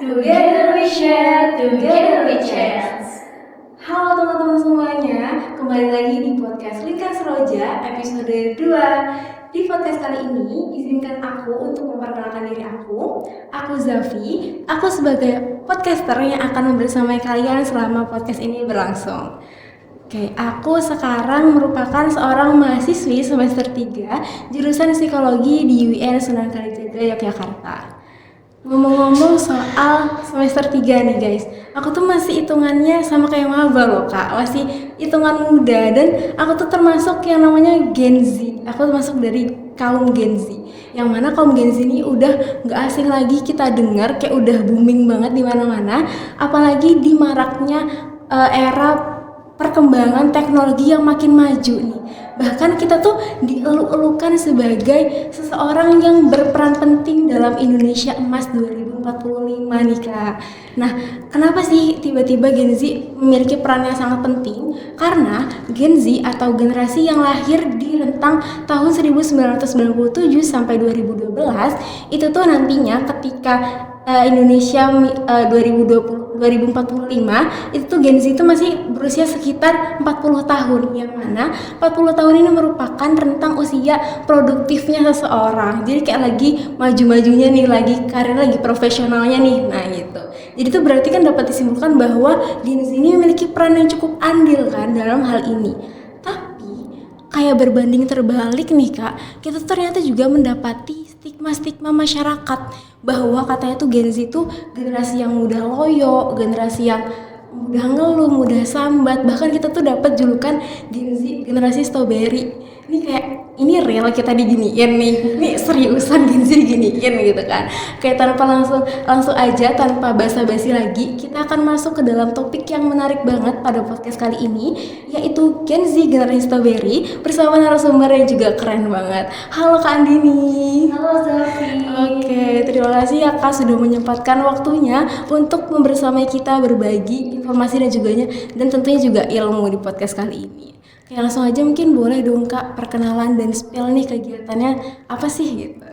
Together we share, together we chance. Halo teman-teman semuanya, kembali lagi di podcast Lingkar Seroja episode 2. Di podcast kali ini, izinkan aku untuk memperkenalkan diri aku. Aku Zafi, aku sebagai podcaster yang akan membersamai kalian selama podcast ini berlangsung. Oke, aku sekarang merupakan seorang mahasiswi semester 3 jurusan psikologi di UIN Sunan Kalijaga, Yogyakarta. Ngomong-ngomong soal semester 3 nih guys, aku tuh masih hitungannya sama kayak maba loh kak, masih hitungan muda, dan aku tuh termasuk yang namanya Gen Z. Aku termasuk dari kaum Gen Z, yang mana kaum Gen Z ini udah gak asing lagi kita dengar, kayak udah booming banget di mana-mana, apalagi di maraknya era perkembangan teknologi yang makin maju nih. Bahkan kita tuh dieluk-elukan sebagai seseorang yang berperan penting dalam Indonesia Emas 2045 nih kak. Nah, kenapa sih tiba-tiba Gen Z memiliki peran yang sangat penting? Karena Gen Z atau generasi yang lahir di rentang tahun 1997 sampai 2012 itu tuh nantinya ketika Indonesia 2045 itu tuh Gen Z itu masih berusia sekitar 40 tahun, yang mana 40 tahun ini merupakan rentang usia produktifnya seseorang. Jadi kayak lagi maju-majunya nih, lagi karir, lagi profesionalnya nih. Nah gitu. Jadi itu berarti kan dapat disimpulkan bahwa Gen Z ini memiliki peran yang cukup andil kan dalam hal ini. Tapi kayak berbanding terbalik nih kak, kita ternyata juga mendapati stigma-stigma masyarakat bahwa katanya tuh Gen Z tuh generasi yang mudah loyo, generasi yang mudah ngeluh, mudah sambat, bahkan kita tuh dapat julukan Gen Z generasi strawberry. Ini kayak ini real kita diginiin nih, ini seriusan Gen Z diginiin gitu kan. Kayak tanpa langsung aja, tanpa basa-basi lagi, kita akan masuk ke dalam topik yang menarik banget pada podcast kali ini, yaitu Gen Z generasi strawberry bersama narasumber yang juga keren banget. Halo Kak Andini. Halo Zafi. Oke, terima kasih ya Kak sudah menyempatkan waktunya untuk membersamai kita, berbagi informasi dan tentunya juga ilmu di podcast kali ini. Oke, langsung aja mungkin boleh dong Kak perkenalan dan spill nih kegiatannya apa sih gitu.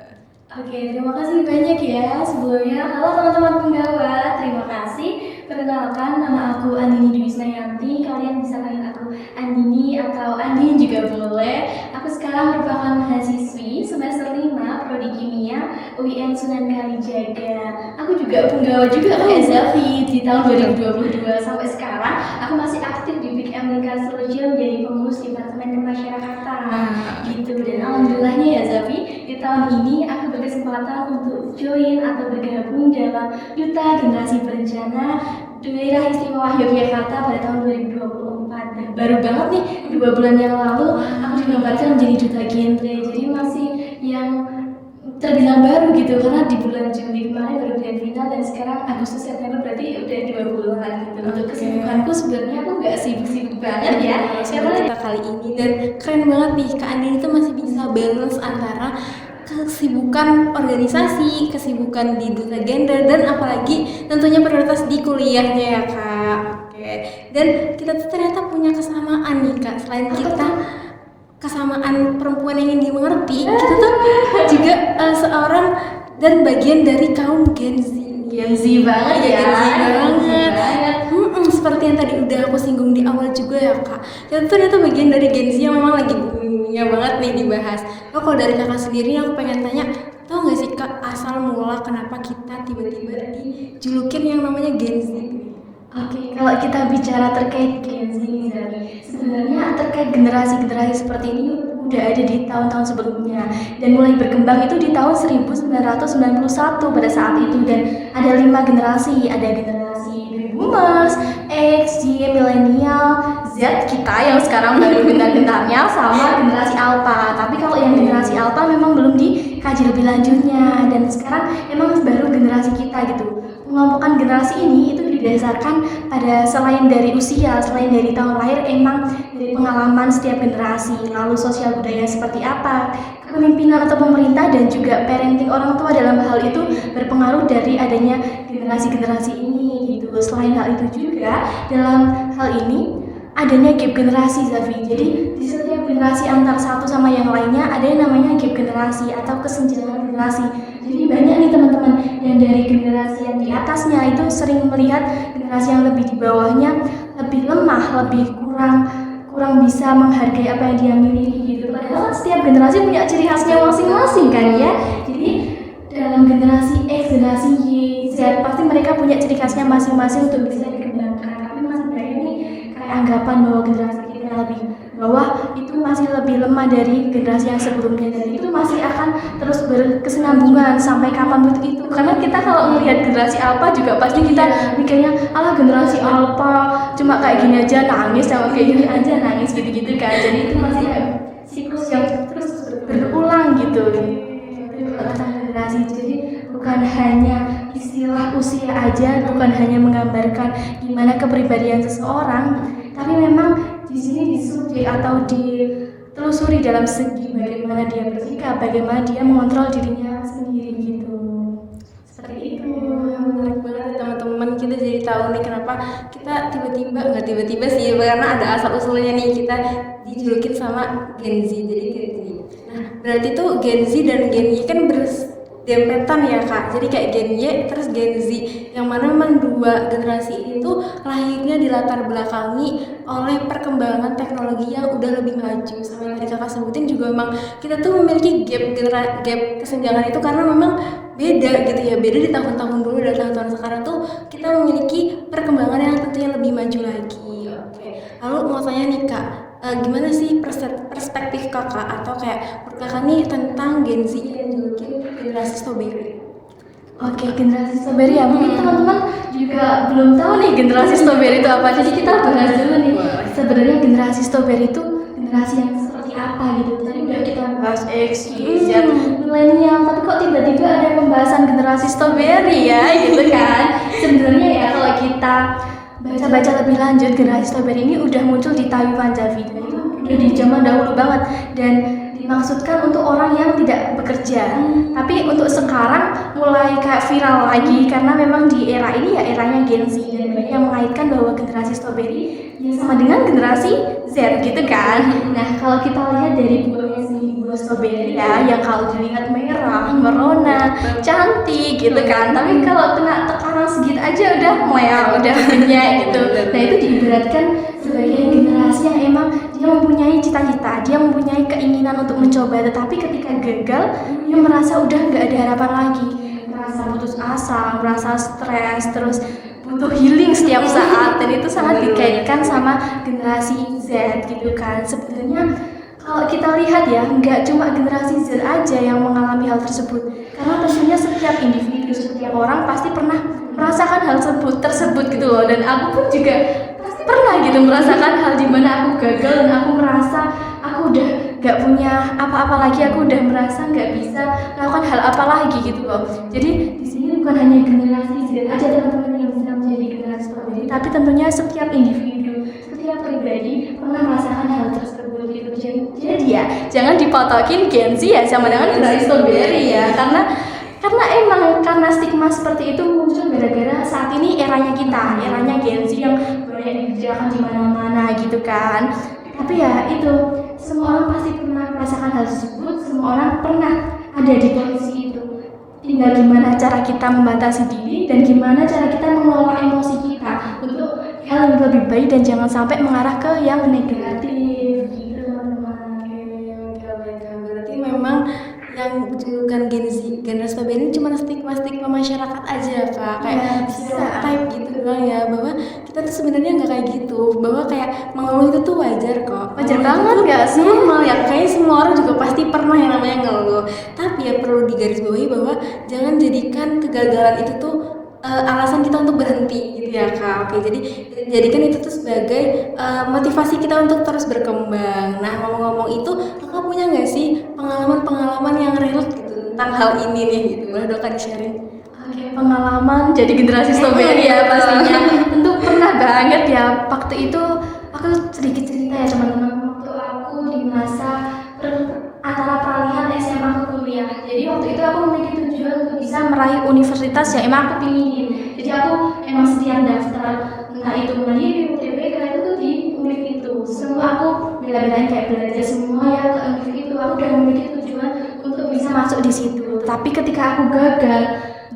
Oke, terima kasih banyak ya sebelumnya. Halo teman-teman penggawa, terima kasih. Perkenalkan, nama aku Andini Dwi Snayanti. Kalian bisa panggil aku Andini atau Andin juga boleh. Aku sekarang merupakan mahasiswi semester 5 Prodi Kimia UIN Sunan Kalijaga. Aku juga penggawa juga kayak Zafi di tahun 2022 sampai sekarang. Aku masih aktif di Big M Lingkar Seroja menjadi pengurus Departemen Kemasyarakatan. Gitu, dan alhamdulillahnya ya Zafi, di tahun ini aku berkesempatan untuk join atau bergabung dalam Duta Generasi Berencana Daerah Istimewa Yogyakarta pada tahun 2024. Nah, baru banget nih 2 bulan yang lalu aku dinobatkan menjadi Duta Genre. Jadi masih yang terbilang baru gitu, karena di bulan Juli kemarin baru grand final dan sekarang Agustus September, berarti udah 2 bulan gitu. Untuk kesibukanku sebenarnya aku nggak sibuk-sibuk banget ya karena kita kali ini, dan keren banget nih Kak Andini itu masih bisa balance antara kesibukan organisasi, kesibukan di duta gender, dan apalagi tentunya prioritas di kuliahnya ya Kak. Oke. Dan kita tuh ternyata punya kesamaan nih Kak. Selain kita kesamaan perempuan yang ingin dimengerti, kita tuh juga seorang dan bagian dari kaum Gen Z. Gen Z banget ya. Gen Z banget. Seperti yang tadi udah aku singgung di awal juga ya Kak. Kita tuh ternyata bagian dari Gen Z yang memang lagi boomingnya banget nih dibahas. Kalau dari kakak sendiri aku pengen tanya, tahu nggak sih Kak asal mula kenapa kita tiba-tiba dijulukin yang namanya Gen Z? Oke, kalau kita bicara terkait Gen Z nih Zafi, sebenarnya terkait generasi-generasi seperti ini udah ada di tahun-tahun sebelumnya, dan mulai berkembang itu di tahun 1991 pada saat itu, dan ada 5 generasi, ada generasi Baby Boomers, X, Y, Millennial, Z kita yang sekarang baru bentar-bentarnya, sama generasi Alpha. Tapi kalau yang generasi Alpha memang belum dikaji lebih lanjutnya, dan sekarang memang baru generasi kita gitu. Pengelompokan generasi ini itu didasarkan pada selain dari usia, selain dari tahun lahir, emang dari pengalaman setiap generasi, lalu sosial budaya seperti apa, kepemimpinan atau pemerintah, dan juga parenting orang tua dalam hal itu berpengaruh dari adanya generasi-generasi ini gitu. Selain hal itu juga dalam hal ini adanya gap generasi Zafi. Jadi di setiap generasi antar satu sama yang lainnya ada yang namanya gap generasi atau kesenjangan generasi. Jadi banyak banyak nih teman-teman yang dari generasi yang di atasnya itu sering melihat generasi yang lebih di bawahnya lebih lemah, lebih kurang bisa menghargai apa yang dia miliki gitu. Padahal kan setiap generasi punya ciri khasnya masing-masing kan ya. Jadi dalam generasi X, generasi Y, Z pasti mereka punya ciri khasnya masing-masing untuk bisa dikembangkan. Tapi masih banyak nih kayak anggapan bahwa generasi kita yang lebih bawah itu masih lebih lemah dari generasi yang sebelumnya, dan itu masih akan terus berkesinambungan sampai kapan itu. Karena kita kalau melihat generasi Alpha juga pasti kita mikirnya alah generasi Alpha cuma kayak gini aja nangis, sama kayak gini aja nangis gitu-gitu kan. Jadi itu masih siklus yang terus berulang gitu. Tentang generasi, jadi bukan hanya istilah usia aja, bukan hanya menggambarkan gimana kepribadian seseorang, tapi memang di sini disubjek atau ditelusuri dalam segi bagaimana dia bersikap, bagaimana dia mengontrol dirinya sendiri gitu. Seperti itu. Menarik banget teman-teman, kita jadi tahu nih kenapa kita nggak tiba-tiba sih, karena ada asal usulnya nih kita dijulukin sama Gen Z. Jadi Gen Z. Nah, berarti tuh Gen Z dan Gen Y kan dempetan ya kak, jadi kayak Gen Y terus Gen Z, yang mana memang dua generasi ini tuh lahirnya dilatar belakangi oleh perkembangan teknologi yang udah lebih maju. Sama yang tadi kakak sebutin juga memang kita tuh memiliki gap kesenjangan itu karena memang beda gitu ya, beda di tahun-tahun dulu dan tahun-tahun sekarang tuh kita memiliki perkembangan yang tentunya lebih maju lagi. Oke. Lalu mau tanya nih kak, gimana sih perspektif kakak atau kayak menurut kakak nih tentang Gen Z yang dijulukin generasi strawberry? Oke, generasi strawberry ya. Mungkin teman-teman juga belum tahu nih generasi strawberry itu apa. Jadi kita bahas dulu nih. Sebenarnya generasi strawberry itu generasi yang seperti apa gitu. Tadi udah kita bahas X, Y, Z, milenial, tapi kok tiba-tiba ada pembahasan generasi strawberry ya gitu kan. Sebenarnya ya kalau kita baca-baca lebih lanjut, generasi strawberry ini udah muncul di Taiwan Javi. Itu udah di zaman dahulu banget dan dimaksudkan untuk orang yang tidak bekerja. Tapi untuk sekarang mulai kayak viral lagi karena memang di era ini ya eranya Gen Z, dan banyak yang mengaitkan bahwa generasi strawberry ya sama dengan generasi Z gitu kan. Nah, kalau kita lihat dari buahnya sendiri, buah strawberry ya yang kalau dilihat merah, merona, cantik gitu kan. Tapi kalau kena tekanan sedikit aja udah meow, udah punya gitu. Nah, itu diibaratkan sebagai generasi yang emang dia mempunyai cita-cita, dia mempunyai keinginan untuk mencoba, tetapi ketika gagal dia merasa udah nggak ada harapan lagi, merasa putus asa, merasa stres, terus butuh healing setiap saat, dan itu sangat dikaitkan sama generasi Z gitu kan. Sebenarnya kalau kita lihat ya, nggak cuma generasi Z aja yang mengalami hal tersebut, karena tentunya setiap individu, setiap orang pasti pernah merasakan hal tersebut gitu loh. Dan aku pun juga pasti pernah gitu merasakan hal dimana aku gagal dan aku merasa aku udah nggak punya apa-apa lagi, aku udah merasa nggak bisa melakukan hal apa lagi gitu loh. Jadi di sini bukan hanya generasi Z aja teman-teman yang bisa menjadi generasi strawberry, tapi tentunya setiap individu, setiap pribadi pernah merasakan hal tersebut gitu. Jadi ya jangan dipatokin Gen Z ya sama dengan generasi strawberry ya, karena emang karena stigma seperti itu muncul gara-gara saat ini eranya kita, eranya Gen Z yang banyak dikerjakan di mana-mana gitu kan. Tapi ya itu, semua orang pasti pernah merasakan hal tersebut, semua orang pernah ada di posisi itu. Tinggal gimana cara kita membatasi diri dan gimana cara kita mengelola emosi kita untuk hal yang lebih baik dan jangan sampai mengarah ke yang negatif gitu teman-teman. Berarti memang yang dijulukan Gen Z, generasi strawberry ini cuma stigma masyarakat aja kak, kayak stereotype gitu doang ya, bahwa kita tuh sebenarnya nggak kayak gitu, bahwa kayak mengeluh itu tuh wajar kok, wajar banget nggak sih? Normal ya, kayak semua orang juga pasti pernah yang namanya ngeluh. Tapi ya perlu digarisbawahi bahwa jangan jadikan kegagalan itu tuh alasan kita untuk berhenti gitu ya kak. Oke, jadi jadikan itu tuh sebagai motivasi kita untuk terus berkembang. Nah, ngomong-ngomong itu, kakak punya nggak sih pengalaman yang relate gitu tentang hal ini nih gitu? Boleh dong kak di-sharing? Oke, pengalaman jadi generasi strawberry ya pastinya. Tentu pernah banget ya. Waktu itu aku sedikit cerita ya teman-teman. Waktu aku di masa antara peralihan SMA ke kuliah. Jadi waktu itu aku memiliki tujuan untuk bisa meraih universitas yang emang aku pingin. Jadi aku emang setiap daftar, entah itu mandiri, UTBK itu tuh di univ itu. Semua aku bela-belain kayak belajar semua ya ke univ itu. Aku udah memiliki tujuan untuk untuk bisa masuk di situ. Tapi ketika aku gagal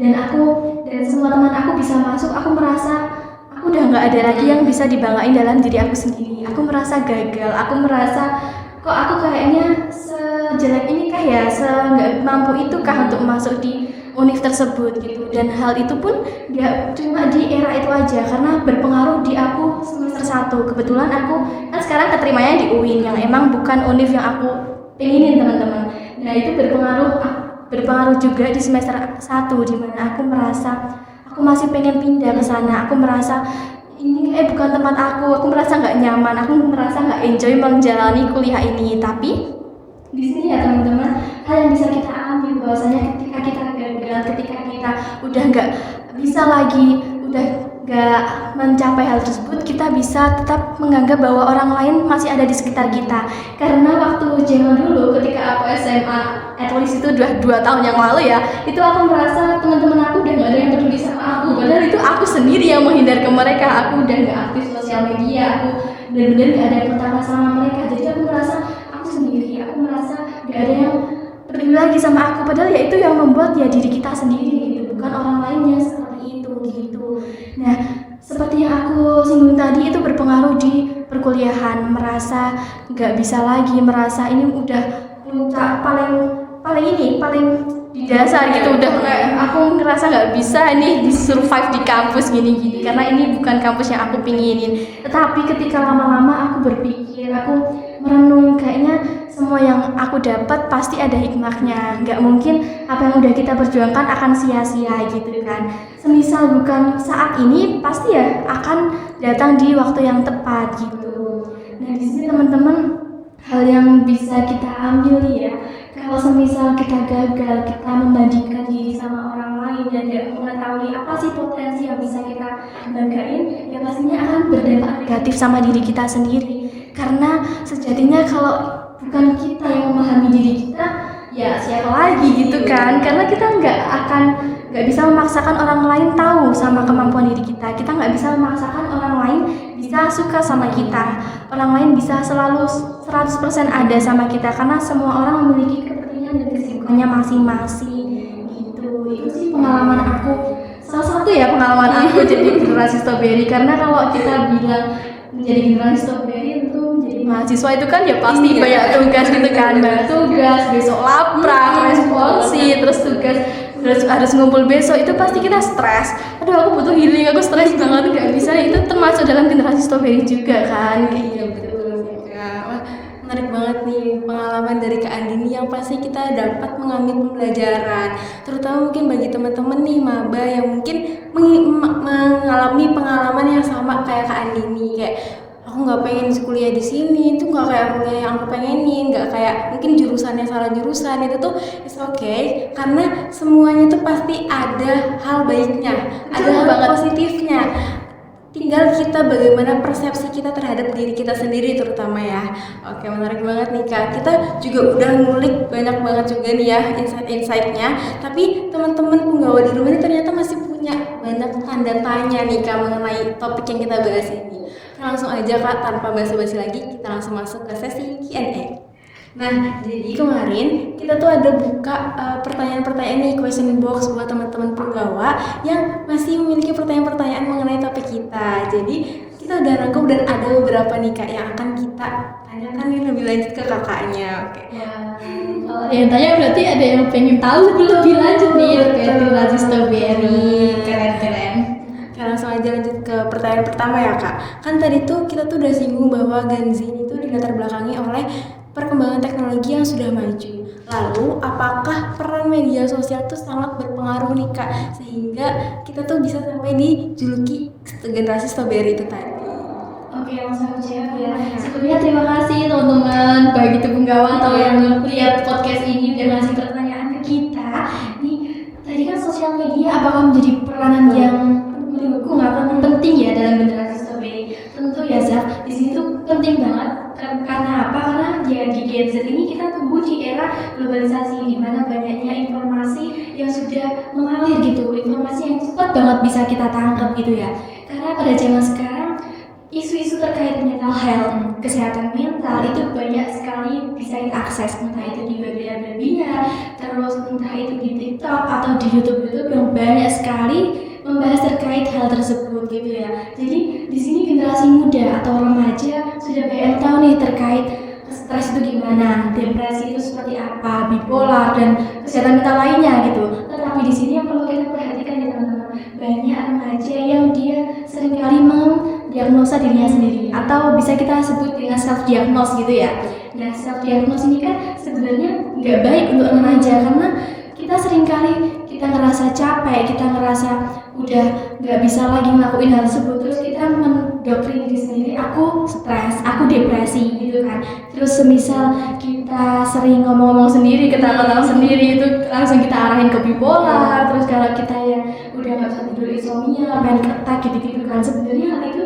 dan semua teman aku bisa masuk, aku merasa aku udah nggak ada lagi yang bisa dibanggain dalam diri aku sendiri. Aku merasa gagal, aku merasa kok aku kayaknya sejelek ini kah ya, nggak mampu itu kah untuk masuk di univ tersebut gitu. Dan hal itu pun nggak cuma di era itu aja, karena berpengaruh di aku semester 1. Kebetulan aku kan sekarang keterimanya di UIN yang emang bukan univ yang aku pengenin teman-teman. Nah itu berpengaruh juga di semester 1, di mana aku merasa aku masih pengen pindah ke sana. Aku merasa ini bukan tempat aku merasa nggak nyaman, aku merasa nggak enjoy menjalani kuliah ini. Tapi di sini ya teman-teman, hal yang bisa kita ambil bahwasanya ketika kita gagal, ketika kita udah nggak bisa lagi, udah nggak mencapai hal tersebut, kita bisa tetap menganggap bahwa orang lain masih ada di sekitar kita. Karena waktu zaman dulu ketika aku SMA, at least itu udah 2 tahun yang lalu ya, itu aku merasa teman-teman aku udah nggak ada yang peduli sama aku. Padahal itu aku sendiri yang menghindar ke mereka. Aku udah nggak aktif sosial media, aku benar-benar nggak ada kontak sama mereka. Jadi aku merasa aku sendiri, aku merasa nggak ada yang peduli lagi sama aku. Padahal ya itu yang membuat ya diri kita sendiri gitu, bukan orang lainnya seperti itu gitu. Nah, seperti yang aku singgung tadi, itu berpengaruh di perkuliahan. Merasa nggak bisa lagi, merasa ini udah puncak paling di dasar gitu, udah kayak aku ngerasa nggak bisa nih di survive di kampus gini-gini, karena ini bukan kampus yang aku pinginin. Tetapi ketika lama-lama aku berpikir, aku merenung, kayaknya semua yang aku dapat pasti ada hikmahnya. Nggak mungkin apa yang udah kita perjuangkan akan sia-sia gitu kan. Semisal bukan saat ini, pasti ya akan datang di waktu yang tepat gitu. Nah di sini teman-teman, hal yang bisa kita ambil ya, kalau semisal kita gagal, kita membandingkan diri sama orang lain dan tidak mengetahui apa sih potensi yang bisa kita banggain, ya pastinya akan berdampak negatif sama diri kita sendiri. Karena sejatinya kalau bukan kita yang memahami diri kita, ya siapa lagi gitu kan. Karena kita nggak bisa memaksakan orang lain tahu sama kemampuan diri kita. Kita nggak bisa memaksakan orang lain bisa suka sama kita. Orang lain bisa selalu 100% ada sama kita, karena semua orang memiliki kepentingan dan kesibukannya masing-masing gitu. Itu sih pengalaman aku, salah satu ya pengalaman aku jadi generasi strawberry. Karena kalau kita bilang menjadi generasi strawberry itu menjadi mahasiswa itu kan ya pasti banyak tugas gitu kan, banyak tugas, besok laprak, responsi, terus tugas harus ngumpul besok, itu pasti kita stres. Aduh aku butuh healing, aku stres banget, nggak bisa. Itu termasuk dalam generasi strawberry juga kan. Iya betul ya. Wah, menarik banget nih pengalaman dari Kak Andini yang pasti kita dapat mengambil pembelajaran, terutama mungkin bagi teman-teman nih maba yang mungkin mengalami pengalaman yang sama kayak Kak Andini, kayak aku nggak pengen kuliah di sini, itu nggak kayak kuliah yang aku pengenin, nggak kayak mungkin jurusannya salah jurusan. Itu tuh it's okay, karena semuanya tuh pasti ada hal baiknya, ada hal positifnya. Tinggal kita bagaimana persepsi kita terhadap diri kita sendiri terutama ya. Oke, menarik banget nih Kak. Kita juga udah ngulik banyak banget juga nih ya insight-insightnya. Tapi teman-teman penggawa di rumah ini ternyata masih punya banyak tanda tanya nih Kak mengenai topik yang kita bahas ini. Langsung aja Kak, tanpa basa-basi lagi, kita langsung masuk ke sesi Q&A. Nah, jadi kemarin kita tuh ada buka pertanyaan-pertanyaan nih, question box buat teman-teman penggawa yang masih memiliki pertanyaan-pertanyaan mengenai topik kita. Jadi kita udah rangkum dan ada beberapa nih Kak yang akan kita tanyakan nih lebih lanjut ke kakaknya. Oke. Kalau yang tanya berarti ada yang pengen tahu lebih lanjut nih terkait generasi strawberry. Keren. Langsung aja lanjut ke pertanyaan pertama ya Kak. Kan tadi tuh kita tuh udah singgung bahwa Gen Z itu dilatar belakangi oleh perkembangan teknologi yang sudah maju. Lalu apakah peran media sosial tuh sangat berpengaruh nih Kak, sehingga kita tuh bisa sampai dijuluki generasi strawberry itu tadi? Oke, langsung jawab ya. Sebelumnya terima kasih teman-teman, baik itu penggawa atau yang lihat podcast ini udah ngasih pertanyaan ke kita. Nih, tadi kan sosial media apakah menjadi peranan yang menurutku nggak penting ya dalam generasi strawberry? Tentu ya Zaf, di sini tuh penting banget. Karena apa? Karena ya di Gen Z ini kita tumbuh di era globalisasi, di mana banyaknya informasi yang sudah mengalir gitu, informasi yang cepat banget bisa kita tangkap gitu ya. Karena pada zaman sekarang isu-isu terkait mental health, kesehatan mental itu banyak sekali bisa kita akses, entah itu di webinar, terus entah itu di TikTok atau di YouTube yang banyak sekali membahas terkait hal tersebut gitu ya. Jadi di sini generasi muda atau remaja sudah banyak yang tahu nih terkait stres itu gimana, depresi itu seperti apa, bipolar dan kesehatan mental lainnya gitu. Tetapi di sini yang perlu kita perhatikan ya teman-teman, banyak remaja yang dia seringkali mendiagnosa dirinya sendiri atau bisa kita sebut dengan self diagnose gitu ya. Nah, self diagnose ini kan sebenarnya nggak baik untuk remaja karena kita seringkali kita ngerasa capek, kita ngerasa udah nggak bisa lagi ngelakuin hal tersebut, terus kita mendoktrin diri sendiri, aku stres, aku depresi gitu kan. Terus semisal kita sering ngomong-ngomong sendiri, ketawa-ketawa sendiri, itu langsung kita arahin ke bipolar. Terus kalau kita yang udah nggak bisa tidur, insomnia, panic attack gitu-gitu kan. Sebenarnya hal itu,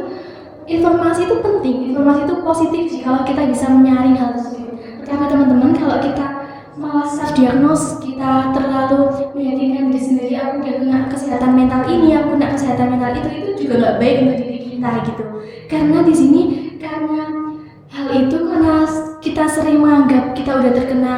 informasi itu penting, informasi itu positif sih kalau kita bisa menyaring hal tersebut. Pertama teman-teman, kalau kita malah self diagnose, kita terlalu meyakinkan diri sendiri, aku udah kena kesehatan mental ini, aku kena kesehatan mental itu juga nggak baik untuk diri kita gitu. Karena di sini, karena hal itu, karena kita sering menganggap kita udah terkena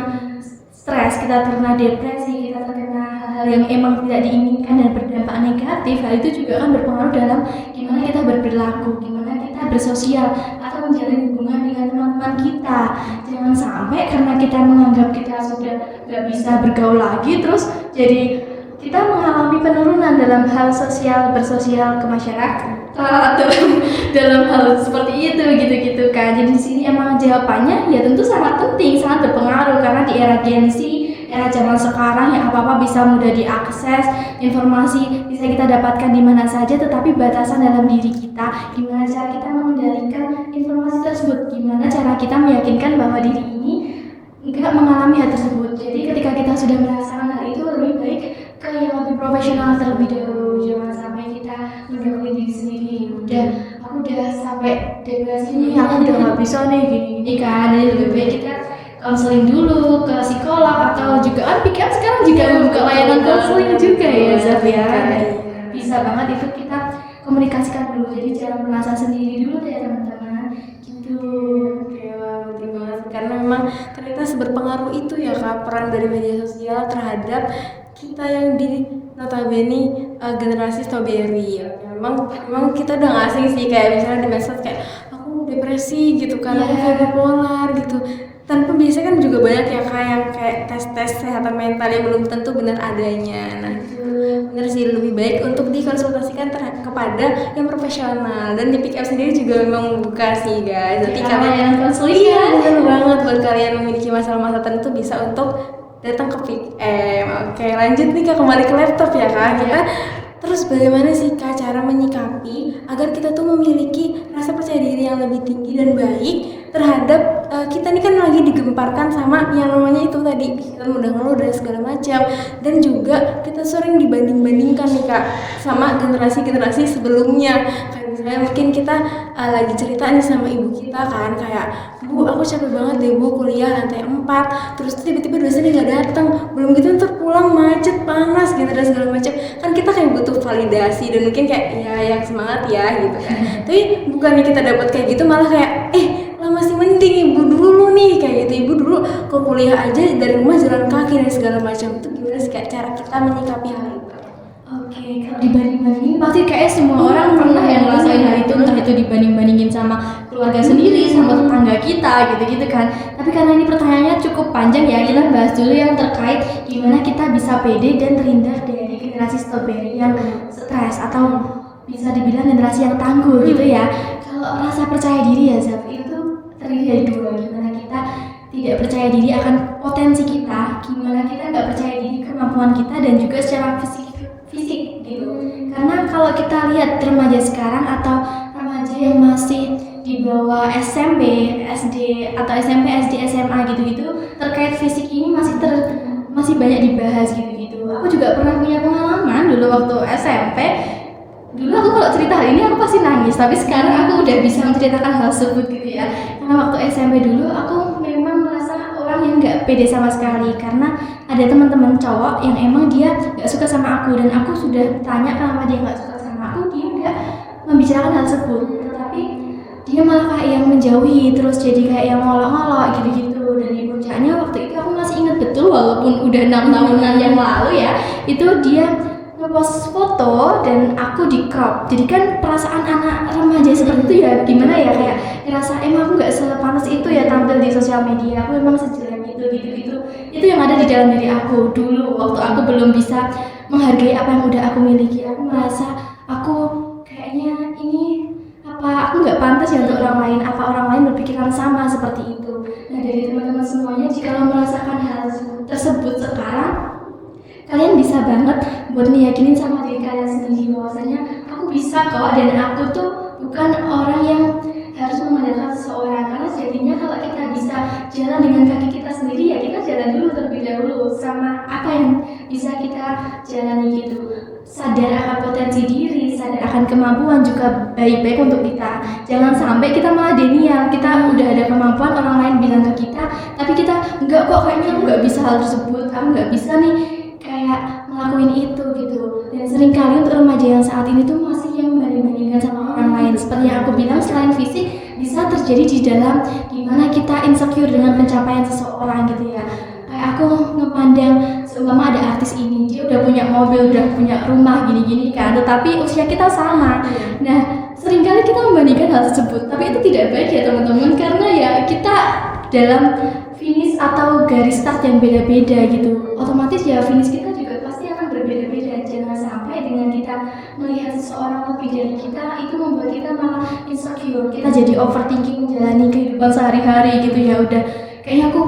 stres, kita terkena depresi, kita terkena hal-hal yang emang tidak diinginkan dan berdampak negatif. Hal itu juga akan berpengaruh dalam gimana kita berperilaku, gimana kita bersosial atau menjalin hubungan dengan teman-teman kita. Jangan sampai karena kita menganggap kita sudah nggak bisa bergaul lagi, terus jadi kita mengalami penurunan dalam hal sosial, bersosial ke masyarakat, dalam hal seperti itu gitu kan. Jadi di sini emang jawabannya ya tentu sangat penting, sangat berpengaruh karena di era Gen Z, era zaman sekarang yang apa-apa bisa mudah diakses, informasi bisa kita dapatkan di mana saja, tetapi batasan dalam diri kita, gimana cara kita mengendalikan informasi tersebut, gimana cara kita meyakinkan bahwa diri ini enggak mengalami hal tersebut. Jadi ketika kita sudah merasakan hal itu, lebih baik ke yang lebih profesional terlebih dahulu. Jangan sampai kita mendoktrin diri sendiri, aku udah sampai depresi nih, aku udah nggak bisa nih gini kan. Jadi lebih baik kita konseling dulu ke psikolog, atau juga kan PKM sekarang juga membuka layanan konseling juga ya Zaf ya. Bisa banget itu kita komunikasikan dulu, jadi jangan merasa sendiri dulu ya teman-teman gitu. Betul banget, karena memang ternyata seberpengaruh itu ya Kak peran dari media sosial terhadap kita yang di notabene generasi strawberry. Memang kita udah nggak asing sih, kayak misalnya di medsos kayak aku depresi gitu kan, aku bipolar gitu. Tanpa biasa kan juga banyak ya Kak yang kayak tes kesehatan mental yang belum tentu benar adanya. Nah benar sih, lebih baik untuk dikonsultasikan kepada yang profesional, dan di pick up sendiri juga memang membuka sih guys. Jadi kalian konseling benar banget buat kalian memiliki masalah-masalah tertentu bisa untuk datang ke pick up. Oke, lanjut nih Kak, kembali ke laptop ya Kak. Kita terus bagaimana sih Kak cara menyikapi agar kita tuh memiliki rasa percaya diri yang lebih tinggi dan baik terhadap kita ini kan lagi digemparkan sama yang namanya itu tadi pikiran mudah ngeluh dan segala macam, dan juga kita sering dibanding-bandingkan nih Kak sama generasi-generasi sebelumnya. Kayak misalnya mungkin kita lagi cerita nih sama ibu kita kan, kayak Bu aku capek banget deh Bu kuliah lantai 4, terus tiba-tiba dosennya nggak datang, belum gitu ntar pulang macet panas gitu dan segala macam. Kan kita kayak butuh validasi dan mungkin kayak ya yang semangat ya gitu kan. Tapi bukannya kita dapat kayak gitu, malah kayak lah masih mending ibu dulu nih kayak gitu, ibu dulu ke kuliah aja dari rumah jalan kaki dan segala macam. Itu gimana sih Kak cara kita menyikapi hal itu? Oke, kalau dibanding-bandingin pasti kayak semua orang pernah yang ngerasain hal itu, entah itu dibanding-bandingin sama keluarga sendiri, sama tetangga kita gitu-gitu kan. Tapi karena ini pertanyaannya cukup panjang ya, kita bahas dulu yang terkait gimana kita bisa pede dan terhindar dari generasi strawberry yang stres atau bisa dibilang generasi yang tangguh gitu ya. Kalau rasa percaya diri ya Zaf, itu terdiri dari dua, gimana kita tidak percaya diri akan potensi kita, gimana kita nggak percaya diri kemampuan kita, dan juga secara fisik gitu. Karena kalau kita lihat remaja sekarang atau remaja yang masih di bawah SMP, SD atau SMP, SD, SMA gitu-gitu, terkait fisik ini masih banyak dibahas gitu-gitu. Aku juga pernah punya pengalaman dulu waktu SMP. Dulu aku kalau cerita hal ini aku pasti nangis, tapi sekarang aku udah bisa menceritakan hal tersebut gitu ya. Karena waktu SMP dulu aku memang merasa orang yang nggak pede sama sekali, karena ada teman-teman cowok yang emang dia nggak suka sama aku, dan aku sudah tanya kenapa dia nggak suka sama aku, dia nggak membicarakan hal tersebut. Tetapi dia malah kayak yang menjauhi, terus jadi kayak yang ngolok-ngolok gitu-gitu. Dan di puncaknya waktu itu aku masih ingat betul, walaupun udah 6 tahunan yang lalu ya, itu dia ngepost foto dan aku di crop. Jadi kan perasaan anak remaja seperti itu ya gimana ya, kayak ngerasa emang aku nggak sepantas itu ya tampil di sosial media, aku memang sejelek itu gitu-gitu. Itu yang ada di dalam diri aku dulu waktu aku belum bisa menghargai apa yang udah aku miliki. Aku merasa aku kayaknya ini apa aku nggak pantas ya untuk orang lain, apa orang lain berpikiran sama seperti itu. Nah, dari teman-teman semuanya, jika lo merasakan hal tersebut sekarang, kalian bisa banget buat meyakinin sama diri kalian sendiri bahwasanya aku bisa kok, dan aku tuh bukan orang yang harus mengandalkan seseorang. Karena jadinya kalau kita bisa jalan dengan kaki kita sendiri, ya kita jalan dulu terlebih dahulu sama apa yang bisa kita jalani gitu. Sadar akan potensi diri, sadar akan kemampuan juga baik-baik untuk kita. Jangan sampai kita malah denial, kita udah ada kemampuan, orang lain bilang ke kita, tapi kita enggak kok, kayaknya aku nggak bisa hal tersebut, aku nggak bisa nih kayak ngelakuin itu gitu. Dan seringkali untuk remaja yang saat ini tuh masih yang membanding-bandingkan sama orang lain. Seperti yang aku bilang, selain fisik bisa terjadi di dalam gimana kita insecure dengan pencapaian seseorang gitu ya. Kayak aku ngepandang seumpama ada artis ini, dia udah punya mobil, udah punya rumah gini-gini kan, tetapi usia kita sama. Nah, seringkali kita membandingkan hal tersebut, tapi itu tidak baik ya teman-teman, karena ya kita dalam finish atau garis start yang beda-beda gitu. Otomatis ya finish kita juga pasti akan berbeda-beda. Jangan sampai dengan kita melihat seseorang lebih dari kita, itu membuat kita malah insecure. Kita jadi overthinking menjalani kehidupan sehari-hari gitu ya. Udah kayaknya aku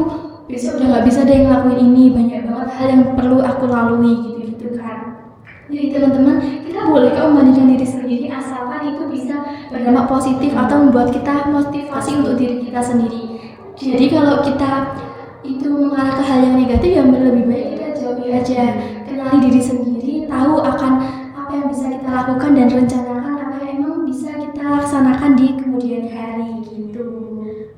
besok udah nggak bisa deh ngelakuin ini, banyak banget hal yang perlu aku lalui gitu kan. Jadi teman-teman, kita boleh kok membandingkan diri sendiri asalkan itu bisa berdampak positif atau membuat kita motivasi untuk diri kita sendiri. Jadi kalau kita itu mengarah ke hal yang negatif, yang lebih baik kita jauhi aja. Kenali diri sendiri, tahu akan apa yang bisa kita lakukan dan rencanakan apa yang emang bisa kita laksanakan di kemudian hari gitu.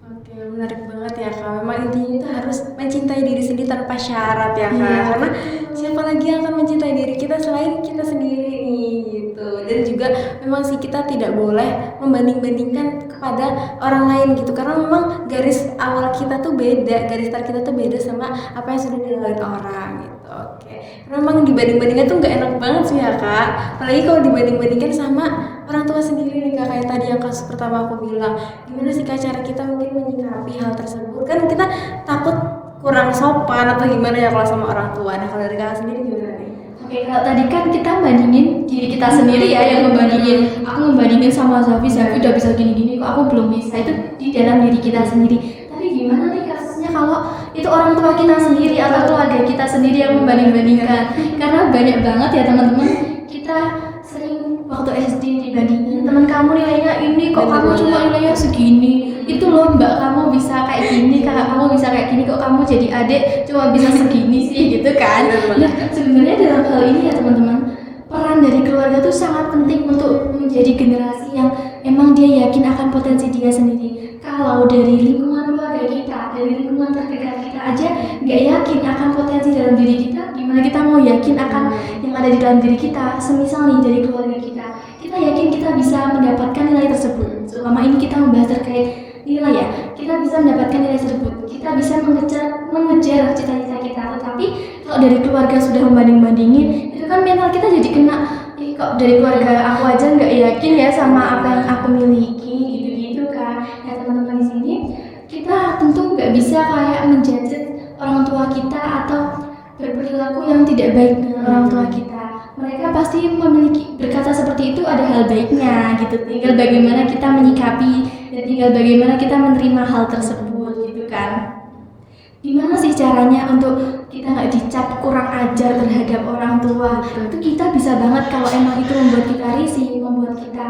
Oke, menarik banget ya Kak. Memang intinya itu harus mencintai diri sendiri tanpa syarat ya Kak. Iya. Karena siapa lagi yang akan mencintai diri kita selain kita sendiri nih gitu. Dan juga memang sih kita tidak boleh membanding-bandingkan kepada orang lain gitu. Karena memang garis awal kita tuh beda, garis start kita tuh beda sama apa yang sudah dilalui orang gitu. Oke. Karena memang dibanding-bandingkan tuh nggak enak banget sih ya Kak. Apalagi kalau dibanding-bandingkan sama orang tua sendiri nih Kak, kayak tadi yang kasus pertama aku bilang. Gimana sih Kak cara kita mungkin menyikapi hal tersebut? Kan kita takut kurang sopan atau gimana ya kalau sama orang tua. Nah kalau dari Kakak sendiri gimana nih? Oke, kalau tadi kan kita bandingin diri kita sendiri ya, yang ngebandingin. Aku ngebandingin sama Zafi udah bisa gini-gini, kok aku belum bisa. Itu di dalam diri kita sendiri. Tapi gimana nih kasusnya kalau itu orang tua kita sendiri atau keluarga kita sendiri yang membanding-bandingkan? Karena banyak banget ya teman-teman, kita sering waktu SD dibandingin, teman kamu nilainya ini, kok kamu cuma nilainya segini. Itu loh mbak, kamu bisa kayak gini, kakak kamu bisa kayak gini, kok kamu jadi adik cuma bisa segini sih gitu kan. Nah sebenarnya dalam hal ini ya teman-teman, peran dari keluarga tuh sangat penting untuk menjadi generasi yang emang dia yakin akan potensi dia sendiri. Kalau dari lingkungan keluarga kita, dari lingkungan terdekat kita aja nggak yakin akan potensi dalam diri kita, gimana kita mau yakin akan yang ada di dalam diri kita? Semisal nih dari keluarga kita yakin kita bisa mendapatkan nilai tersebut. Selama ini kita membahas terkait nilai ya, kita bisa mendapatkan nilai tersebut, kita bisa mengejar cita-cita kita. Tetapi kalau dari keluarga sudah membanding-bandingin, itu kan mental kita jadi kena, kok dari keluarga aku aja nggak yakin ya sama apa yang aku miliki, gitu-gitu kan. Ya teman-teman di sini, kita tentu nggak bisa kayak menjudge orang tua kita atau berperilaku yang tidak baik dengan orang tua kita. Mereka pasti memiliki, berkata seperti itu ada hal baiknya gitu. Tinggal bagaimana kita menyikapi dan tinggal bagaimana kita menerima hal tersebut gitu kan. Gimana sih caranya untuk kita nggak dicap kurang ajar terhadap orang tua? Itu kita bisa banget kalau emang itu membuat kita risih, membuat kita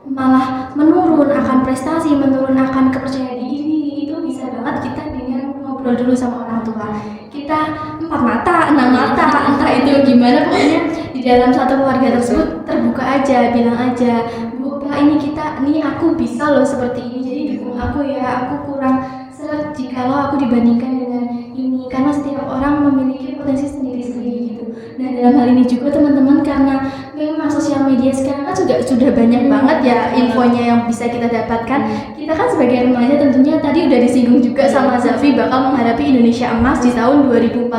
malah menurun akan prestasi, menurun akan kepercayaan diri. Itu bisa banget kita dengan ngobrol dulu sama orang tua. Kita 4 mata, 6 mata, entah itu gimana, pokoknya di dalam satu keluarga tersebut terbuka aja, bilang aja, Bu, Pak, ini aku bisa loh seperti ini, jadi dukung aku ya, aku kurang seret jikalau aku dibandingkan dengan ini, karena setiap orang memiliki potensi sendiri-sendiri gitu. Nah dalam hal ini juga teman-teman, karena memang sosial media media sekarang kan juga sudah banyak banget ya infonya yang bisa kita dapatkan. Kita kan sebagai remaja tentunya tadi udah disinggung juga sama Zafi bakal menghadapi Indonesia Emas di tahun 2045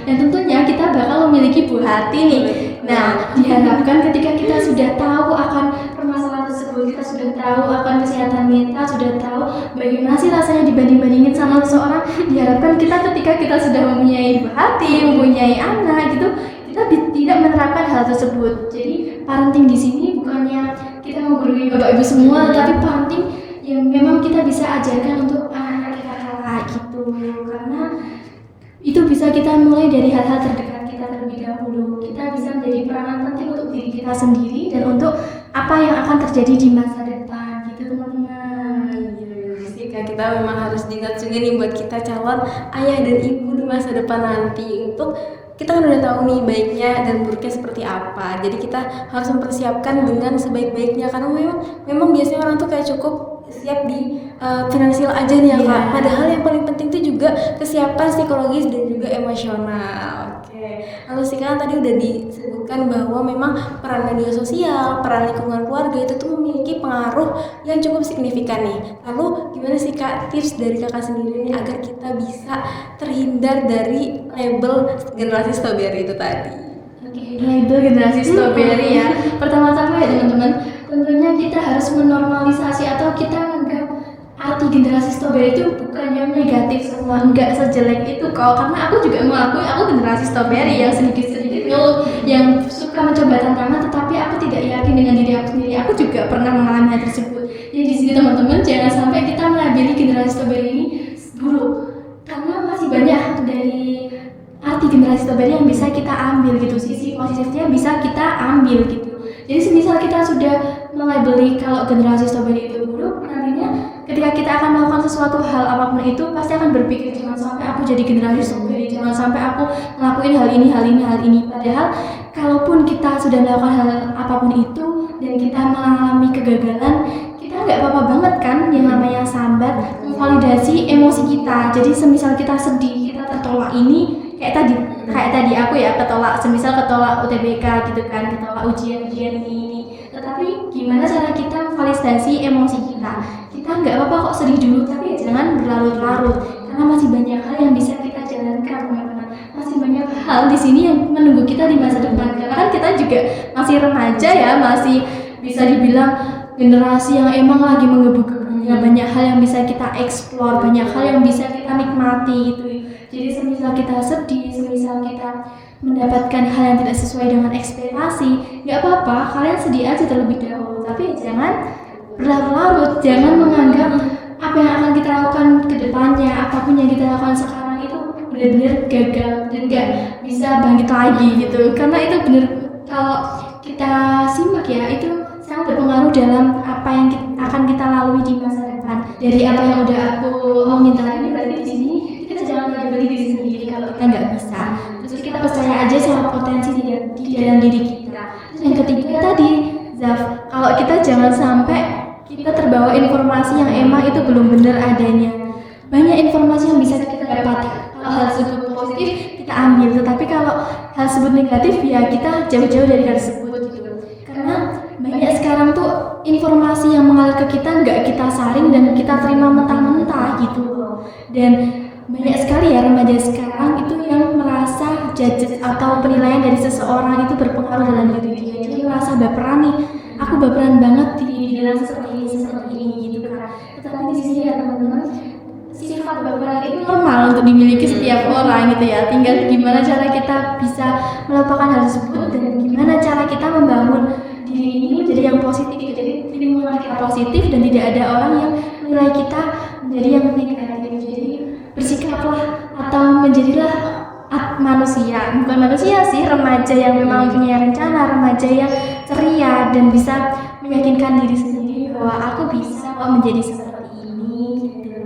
dan tentunya kita bakal memiliki buah hati nih. Nah, diharapkan ketika kita sudah tahu akan permasalahan tersebut, kita sudah tahu akan kesehatan mental, sudah tahu bagaimana sih rasanya dibanding-bandingin sama seseorang, diharapkan kita ketika kita sudah mempunyai buah hati, mempunyai anak gitu, kita tidak menerapkan hal tersebut. Jadi parenting di sini bukannya kita menggurui bapak ibu semua, tapi parenting yang memang kita bisa ajarkan untuk anak-anak kita kelak gitu, karena itu bisa kita mulai dari hal-hal terdekat kita terlebih dahulu. Kita bisa menjadi peranan penting untuk diri kita sendiri dan untuk apa yang akan terjadi di masa depan gitu teman-teman. Jika kita memang harus diingat juga nih buat kita calon ayah dan ibu di masa depan nanti, untuk kita kan udah tahu nih baiknya dan buruknya seperti apa. Jadi kita harus mempersiapkan dengan sebaik-baiknya, karena memang biasanya orang tuh kayak cukup siap di finansial aja nih ya Kak. Padahal yang paling penting itu juga kesiapan psikologis dan juga emosional. Oke. Lalu sekarang tadi udah disebutkan bahwa memang peran media sosial, peran lingkungan keluarga itu tuh memiliki pengaruh yang cukup signifikan nih. Lalu gimana sih Kak tips dari Kakak sendiri nih agar kita bisa terhindar dari label generasi strawberry itu tadi? Oke, label generasi strawberry ya. Pertama-tama ya teman-teman, tentunya kita harus menormalisasi atau kita menganggap arti generasi strawberry itu bukan yang negatif semua, enggak sejelek itu kok. Karena aku juga mengakui aku generasi strawberry yang sedikit-sedikit ngeluh, yang suka mencoba tantangan, tetapi aku tidak yakin dengan diri aku sendiri. Aku juga pernah mengalami hal tersebut. Jadi di sini teman-teman jangan sampai kita melabeli generasi strawberry ini buruk, karena masih banyak dari arti generasi strawberry yang bisa kita ambil gitu, sisi positifnya bisa kita ambil gitu. Jadi semisal kita sudah melabeli kalau generasi strawberry itu buruk, nantinya ketika kita akan melakukan sesuatu hal apapun itu pasti akan berpikir jangan sampai aku jadi generasi strawberry, jangan sampai aku ngelakuin hal ini. Padahal kalaupun kita sudah melakukan hal apapun itu dan kita mengalami kegagalan, kita nggak apa-apa banget kan yang namanya sambat memvalidasi emosi kita. Jadi semisal kita sedih, kita tertolak ini kayak tadi aku ya semisal ketolak UTBK gitu kan, ketolak ujian ini. Tetapi gimana cara kita memvalidasi emosi kita? Kita nggak apa-apa kok sedih dulu, tapi jangan berlarut-larut, karena masih banyak hal yang bisa kita jalankan teman-teman. Masih banyak hal di sini yang menunggu kita di masa depan, karena kan kita juga masih remaja ya, masih bisa dibilang generasi yang emang lagi menggebu-gebunya. Banyak hal yang bisa kita eksplor, banyak hal yang bisa kita nikmati gitu. Jadi semisal kita sedih, semisal kita mendapatkan hal yang tidak sesuai dengan ekspektasi, nggak apa-apa, kalian sedih aja terlebih dahulu, tapi jangan berlarut-larut, jangan menganggap apa yang akan kita lakukan ke depannya, apapun yang kita lakukan sekarang itu benar-benar gagal dan nggak bisa bangkit lagi gitu. Karena itu benar, kalau kita simak ya, itu sangat berpengaruh dalam apa yang akan kita lalui di masa depan. Dari apa yang udah aku omongin tadi, berarti di sini kita jangan labeli diri sendiri kalau kita nggak bisa. Terus kita percaya aja sama potensi di dalam diri kita. Terus yang ketiga tadi, Zaf, kalau kita jangan sampai kita terbawa informasi yang emang itu belum benar adanya. Banyak informasi yang bisa kita dapat. Kalau hal tersebut positif kita ambil, tetapi kalau hal tersebut negatif ya kita jauh-jauh dari hal tersebut gitu. Karena banyak sekarang tuh informasi yang mengalir ke kita nggak kita saring dan kita terima mentah-mentah gitu. Dan banyak sekali ya remaja sekarang itu yang merasa judges atau penilaian dari seseorang itu berpengaruh dalam diri dia. Jadi merasa baperan nih, aku baperan banget dibilang seperti ini gitu kan. Tetapi di sini ya teman-teman, sifat baperan itu normal untuk dimiliki setiap orang gitu ya. Tinggal gimana cara kita bisa melupakan hal tersebut dan gimana cara kita membangun diri ini menjadi yang positif. Jadi lingkungan kita positif dan tidak ada orang yang menilai kita menjadi yang negatif. Jadi bersikaplah atau menjadilah manusia, bukan manusia sih, remaja yang memang punya rencana, remaja yang ceria dan bisa meyakinkan diri sendiri bahwa aku bisa kok menjadi seperti ini gitu.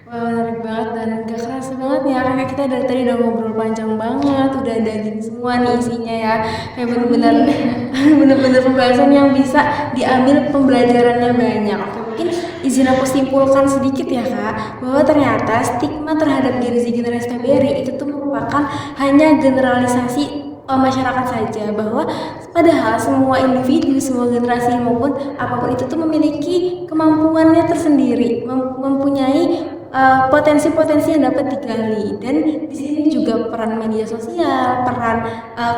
Wah, menarik banget dan gak kerasa banget ya, karena kita dari tadi udah ngobrol panjang banget, udah daging semua nih isinya ya, kayak bener-bener pembahasan yang bisa diambil pembelajarannya banyak. Oke, mungkin izin aku simpulkan sedikit ya Kak, bahwa ternyata stigma terhadap generasi strawberry itu tuh merupakan hanya generalisasi masyarakat saja, bahwa Padahal semua individu, semua generasi maupun apapun itu tuh memiliki kemampuannya tersendiri, mempunyai potensi-potensi yang dapat digali. Dan di sini juga peran media sosial, peran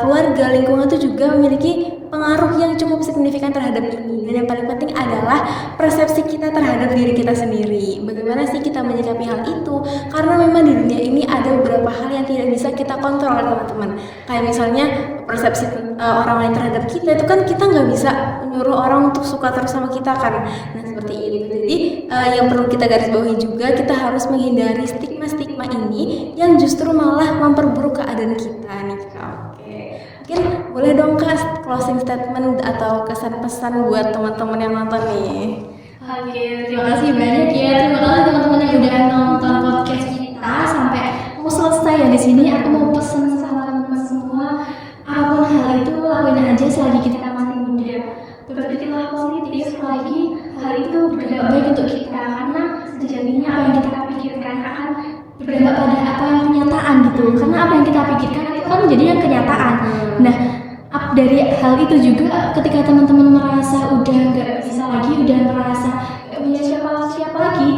keluarga, lingkungan itu juga memiliki pengaruh yang cukup signifikan terhadap ini. Dan yang paling penting adalah persepsi kita terhadap diri kita sendiri. Bagaimana sih kita menyikapi hal itu? Karena memang di dunia ini ada beberapa hal yang tidak bisa kita kontrol, teman-teman. Kayak misalnya persepsi orang lain terhadap kita itu kan kita nggak bisa menyuruh orang untuk suka terus sama kita kan. Nah seperti itu. Jadi yang perlu kita garis bawahi juga, kita harus menghindari stigma-stigma ini yang justru malah memperburuk keadaan kita nih. Oke. Mungkin boleh dong Kak closing statement atau kesan-pesan buat teman-teman yang nonton nih. Oke, terima kasih banyak ya. Terima kasih teman-teman yang udah nonton podcast kita sampai mau selesai ya di sini. Aku mau pesan sama teman-teman semua, apapun hal itu lakuin aja selagi kita masih muda. Berpikirlah positif selagi hal itu berdampak baik untuk kita, karena sejatinya apa yang kita pikirkan akan berdampak pada apa yang kenyataan gitu. Karena apa yang kita pikirkan itu kan jadinya kenyataan. Nah, dari hal itu juga ketika teman-teman merasa udah nggak bisa lagi, udah merasa nggak punya siapa lagi,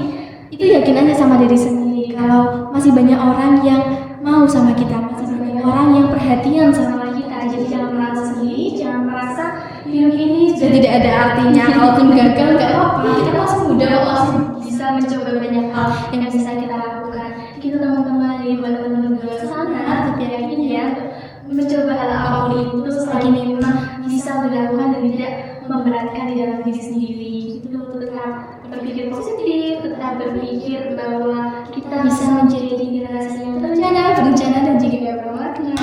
itu yakin aja sama diri sendiri kalau masih banyak orang yang mau sama kita, masih banyak orang yang perhatian sama kita. Jadi jangan merasa sendiri, jangan merasa hidup ini sudah tidak ada artinya. Kalaupun gagal nggak apa-apa, kita masih muda, masih bisa mencoba banyak hal yang bisa kita lakukan. Gitu teman-teman, di teman-teman di luar sana, tapi yakin ya mencoba hal apapun itu selagi memang bisa dilakukan dan tidak memberatkan di dalam diri sendiri. Itu tetap berpikir positif, tetap berpikir bahwa kita bisa menjadi generasi yang berencana dan juga bermakna.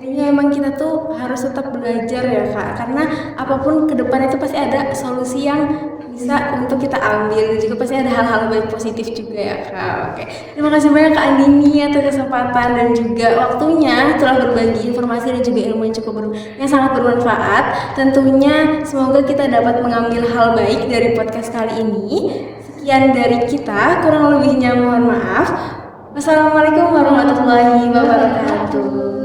Intinya emang kita tuh harus tetap belajar ya Kak, karena apapun ke depan itu pasti ada solusi yang bisa untuk kita ambil, dan juga pasti ada hal-hal baik positif juga ya Kak. Oke. Terima kasih banyak Kak Andini atas kesempatan dan juga waktunya telah berbagi informasi dan juga ilmu yang sangat bermanfaat. Tentunya semoga kita dapat mengambil hal baik dari podcast kali ini. Sekian dari kita, kurang lebihnya mohon maaf. Wassalamualaikum warahmatullahi wabarakatuh.